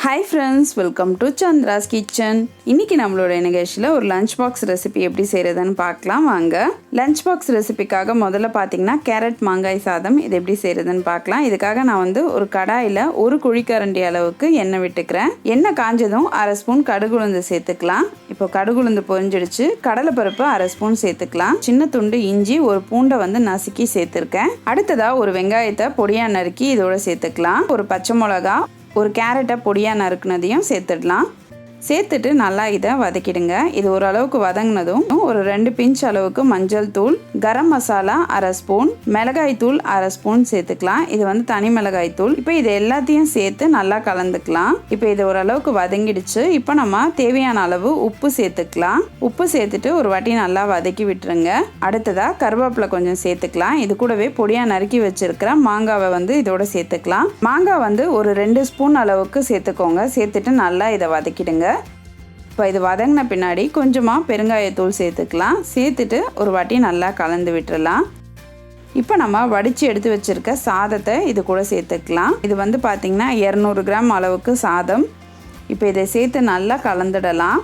Hi friends, welcome to Chandra's Kitchen. இன்னைக்கு நம்மளோட நிகழ்ச்சியில ஒரு லஞ்ச் பாக்ஸ் ரெசிபி எப்படி செய்யறதுன்னு பார்க்கலாம் வாங்க. லஞ்ச் பாக்ஸ் ரெசிபிக்காக முதல்ல பாத்தீங்கன்னா கேரட் மாங்காய் சாதம் இது எப்படி செய்யறதுன்னு பார்க்கலாம். இதுக்காக நான் வந்து ஒரு கடாயில ஒரு குழிக்கரண்டி அளவுக்கு எண்ணெய் விட்டுக்கிறேன். எண்ணெய் காஞ்சதும் 1/2 ஸ்பூன் கடுகு உளுந்து சேர்த்துக்கலாம். இப்போ கடுகு உளுந்து பொரிஞ்சிடுச்சு. கடலை பருப்பு 1/2 ஸ்பூன் சேர்த்துக்கலாம். சின்ன துண்டு இஞ்சி ஒரு பூண்டை வந்து நசுக்கி சேர்த்துருக்கேன். அடுத்ததா ஒரு வெங்காயத்தை பொடியா நறுக்கி இதோட சேர்த்துக்கலாம். ஒரு பச்சை மிளகா ஒரு கேரட்டை பொடியாக நறுக்குனதையும் சேர்த்துடலாம். சேர்த்துட்டு நல்லா இதை வதக்கிடுங்க. இது ஓரளவுக்கு வதங்கினதும் ஒரு 2 பிஞ்ச் அளவுக்கு மஞ்சள் தூள், கரம் மசாலா 1/2 ஸ்பூன், மிளகாய் தூள் 1/2 ஸ்பூன் சேர்த்துக்கலாம். இது வந்து தனி மிளகாய் தூள். இப்போ இது எல்லாத்தையும் சேர்த்து நல்லா கலந்துக்கலாம். இப்போ இது ஓரளவுக்கு வதங்கிடுச்சு. இப்போ நம்ம தேவையான அளவு உப்பு சேர்த்துக்கலாம். உப்பு சேர்த்துட்டு ஒரு வாட்டி நல்லா வதக்கி விட்டுருங்க. அடுத்ததாக கருவேப்பிலை கொஞ்சம் சேர்த்துக்கலாம். இது கூடவே பொடியாக நறுக்கி வச்சிருக்கிற மாங்காவை வந்து இதோட சேர்த்துக்கலாம். மாங்காய் வந்து ஒரு 2 ஸ்பூன் அளவுக்கு சேர்த்துக்கோங்க. சேர்த்துட்டு நல்லா இதை வதக்கிடுங்க. இப்போ இது வதங்கின பின்னாடி கொஞ்சமாக பெருங்காயத்தூள் சேர்த்துக்கலாம். சேர்த்துட்டு ஒரு வாட்டி நல்லா கலந்து விட்டுறலாம். இப்போ நம்ம வடித்து எடுத்து வச்சுருக்க சாதத்தை இது கூட சேர்த்துக்கலாம். இது வந்து பார்த்திங்கன்னா 200 கிராம் அளவுக்கு சாதம். இப்போ இதை சேர்த்து நல்லா கலந்துடலாம்.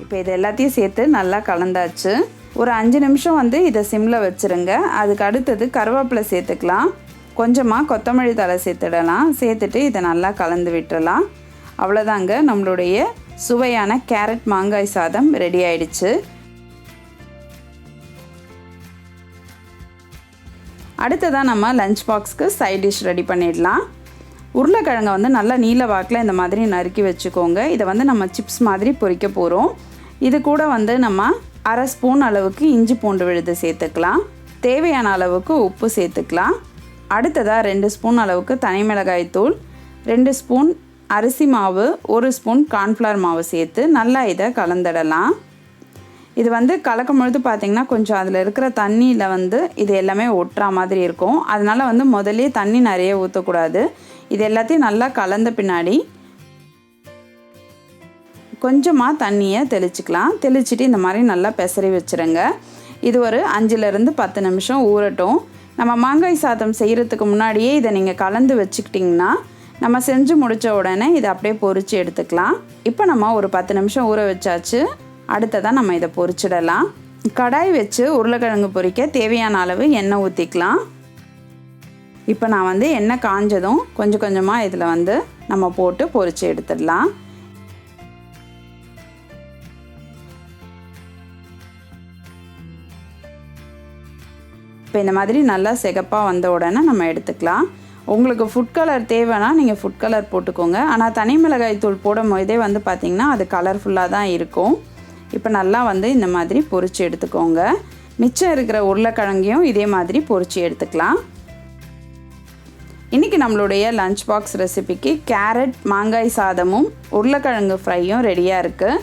இப்போ இது எல்லாத்தையும் சேர்த்து நல்லா கலந்தாச்சு. ஒரு 5 நிமிஷம் வந்து இதை சிம்மில் வச்சுருங்க. அதுக்கு அடுத்தது கருவேப்பிலை சேர்த்துக்கலாம். கொஞ்சமாக கொத்தமல்லி தழை சேர்த்துடலாம். சேர்த்துட்டு இதை நல்லா கலந்து விட்டுறலாம். அவ்வளோதாங்க, நம்மளுடைய சுவையான கேரட் மாங்காய் சாதம் ரெடி ஆயிடுச்சு. அடுத்ததான் நம்ம லஞ்ச் பாக்ஸ்க்கு சைட் டிஷ் ரெடி பண்ணிடலாம். உருளைக்கிழங்கை வந்து நல்லா நீல வாக்கில் இந்த மாதிரி நறுக்கி வச்சுக்கோங்க. இதை வந்து நம்ம சிப்ஸ் மாதிரி பொரிக்க போகிறோம். இது கூட வந்து நம்ம 1/2 ஸ்பூன் அளவுக்கு இஞ்சி பூண்டு விழுது சேர்த்துக்கலாம். தேவையான அளவுக்கு உப்பு சேர்த்துக்கலாம். அடுத்ததாக 2 ஸ்பூன் அளவுக்கு தனி மிளகாய் தூள், 2 ஸ்பூன் அரிசி மாவு, 1 ஸ்பூன் கார்ன்ஃப்ளவர் மாவு சேர்த்து நல்லா இதை கலந்துடலாம். இது வந்து கலக்கும் பொழுது பார்த்திங்கன்னா கொஞ்சம் அதில் இருக்கிற தண்ணியில் வந்து இது எல்லாமே ஒட்டுற மாதிரி இருக்கும். அதனால் வந்து முதல்ல தண்ணி நிறைய ஊற்றக்கூடாது. இது எல்லாத்தையும் நல்லா கலந்த பின்னாடி கொஞ்சமாக தண்ணியை தெளிச்சிக்கலாம். தெளிச்சுட்டு இந்த மாதிரி நல்லா பெசரி வச்சுருங்க. இது ஒரு 5லேருந்து 10 நிமிஷம் ஊறட்டும். நம்ம மாங்காய் சாதம் செய்கிறதுக்கு முன்னாடியே இதை நீங்கள் கலந்து வச்சுக்கிட்டிங்கன்னா நம்ம செஞ்சு முடித்த உடனே இதை அப்படியே பொரித்து எடுத்துக்கலாம். இப்போ நம்ம ஒரு 10 நிமிஷம் ஊற வச்சாச்சு. அடுத்ததான் நம்ம இதை பொரிச்சிடலாம். கடாய் வச்சு உருளைக்கிழங்கு பொரிக்க தேவையான அளவு எண்ணெய் ஊற்றிக்கலாம். இப்போ நான் வந்து எண்ணெய் காஞ்சதும் கொஞ்சம் கொஞ்சமாக இதில் வந்து நம்ம போட்டு பொரித்து எடுத்துடலாம். இப்போ இந்த மாதிரி நல்லா சிகப்பாக வந்த உடனே நம்ம எடுத்துக்கலாம். உங்களுக்கு ஃபுட் கலர் தேவைன்னா நீங்கள் ஃபுட் கலர் போட்டுக்கோங்க. ஆனால் தனி மிளகாய் தூள் போடும் போதே வந்து பார்த்திங்கன்னா அது கலர்ஃபுல்லாக தான் இருக்கும். இப்போ நல்லா வந்து இந்த மாதிரி பொரித்து எடுத்துக்கோங்க. மிச்சம் இருக்கிற உருளைக்கிழங்கையும் இதே மாதிரி பொரித்து எடுத்துக்கலாம். இன்றைக்கி நம்மளுடைய லஞ்ச் பாக்ஸ் ரெசிபிக்கு கேரட் மாங்காய் சாதமும் உருளைக்கிழங்கு ஃப்ரையும் ரெடியாக இருக்குது.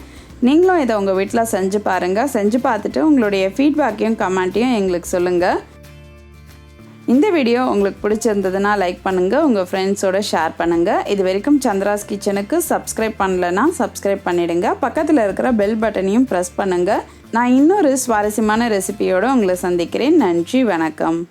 நீங்களும் இதை உங்கள் வீட்டில் செஞ்சு பாருங்கள். செஞ்சு பார்த்துட்டு உங்களுடைய ஃபீட்பேக்கையும் கமெண்ட்டையும் எங்களுக்கு சொல்லுங்கள். இந்த வீடியோ உங்களுக்கு பிடிச்சிருந்ததுன்னா லைக் பண்ணுங்கள், உங்கள் ஃப்ரெண்ட்ஸோடு ஷேர் பண்ணுங்கள். இது வரைக்கும் சந்திராஸ் கிச்சனுக்கு சப்ஸ்கிரைப் பண்ணலைன்னா சப்ஸ்கிரைப் பண்ணிவிடுங்க. பக்கத்தில் இருக்கிற பெல் பட்டனையும் ப்ரெஸ் பண்ணுங்கள். நான் இன்னொரு சுவாரஸ்யமான ரெசிபியோடு உங்களை சந்திக்கிறேன். நன்றி, வணக்கம்.